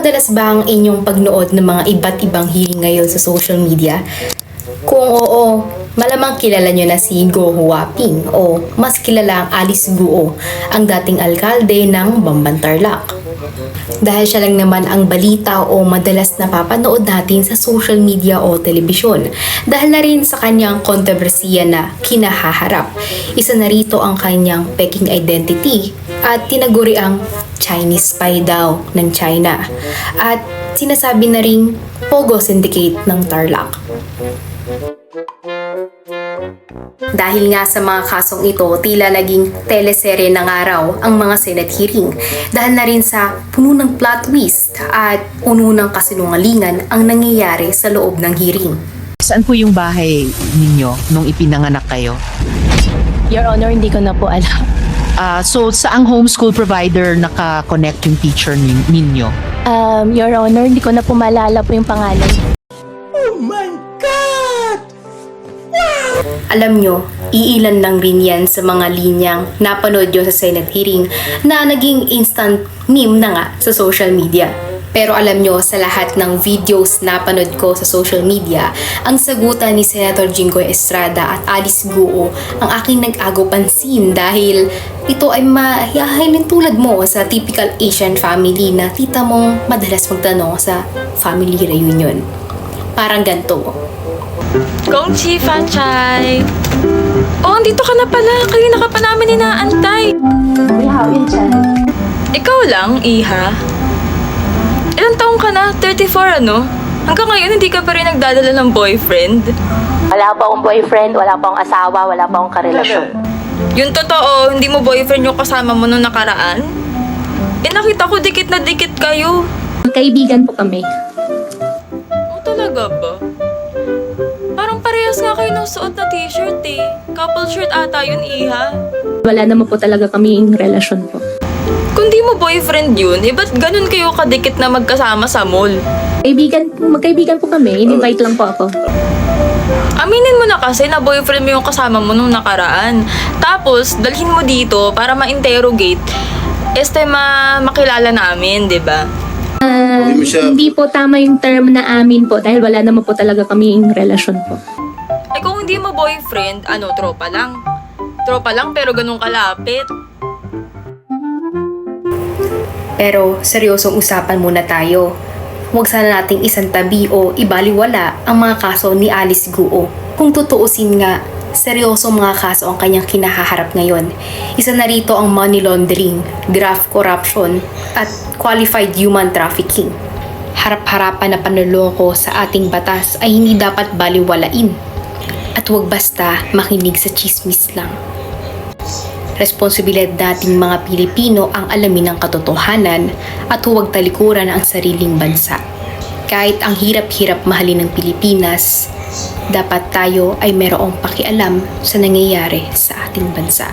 Madalas ba ang inyong pagnood ng mga iba't ibang hearing ngayon sa social media? Kung oo, malamang kilala nyo na si Go Huaping o mas kilala ang Alice Guo, ang dating alkalde ng Bamban Tarlac. Dahil siya lang naman ang balita o madalas napapanood natin sa social media o telebisyon. Dahil na rin sa kanyang kontrobersiya na kinahaharap. Isa na rito ang kanyang Peking identity at tinaguri ang Chinese spy daw ng China. At sinasabi na ring Pogo Syndicate ng Tarlac. Dahil nga sa mga kasong ito, tila naging teleserye ng araw ang mga Senate hearing dahil na rin sa puno ng plot twist at puno ng kasinungalingan ang nangyayari sa loob ng hearing. Saan po yung bahay ninyo nung ipinanganak kayo? Your Honor, hindi ko na po alam. So, saang homeschool provider naka-connect yung teacher ninyo? Your Honor, hindi ko na po maalala po yung pangalan. Alam nyo, iilan lang rin yan sa mga linyang napanood nyo sa Senate hearing na naging instant meme na nga sa social media. Pero alam nyo, sa lahat ng videos na panood ko sa social media, ang sagutan ni Senator Jinggoy Estrada at Alice Guo ang aking nag-agaw pansin dahil ito ay mahihahalin tulad mo sa typical Asian family na tita mong madalas magtanong sa family reunion. Parang ganito. Gong Chi Fan Chai! Oh, andito ka na pala. Kanina ka pa namin inaantay. Ikaw lang, Iha? Ilang taong ka na? 34, ano? Hanggang ngayon, hindi ka pa rin nagdadala ng boyfriend? Wala pa akong boyfriend, wala pa akong asawa, wala pa akong karelasyon. Yung totoo, hindi mo boyfriend yung kasama mo nung nakaraan? Nakita ko dikit na dikit kayo. Kaibigan po kami. Oh, talaga ba? Parang parehas nga kayo ng suot na t-shirt eh. Couple shirt ata yun, Iha. Wala naman po talaga kaming relasyon po. Kung di mo boyfriend yun, ba't ganun kayo kadikit na magkasama sa mall? Magkaibigan po kami, in-invite lang po ako. Aminin mo na kasi na boyfriend mo yung kasama mo nung nakaraan. Tapos, dalhin mo dito para ma-interrogate. Makilala namin, di ba? Hindi po tama yung term na amin po dahil wala naman po talaga kaming relasyon po. Ay kung hindi mo boyfriend, tropa lang? Tropa lang pero ganun kalapit. Pero seryosong usapan muna tayo. Huwag sana nating isantabi o ibaliwala ang mga kaso ni Alice Guo. Kung tutuusin nga, seryosong mga kaso ang kanyang kinahaharap ngayon. Isa na rito ang money laundering, graft corruption, at qualified human trafficking. Harap-harapan na panloloko sa ating batas ay hindi dapat baliwalain. At huwag basta makinig sa chismis lang. Responsibilidad nating mga Pilipino ang alamin ang katotohanan at huwag talikuran ang sariling bansa. Kahit ang hirap-hirap mahalin ng Pilipinas, dapat tayo ay mayroong pakialam sa nangyayari sa ating bansa.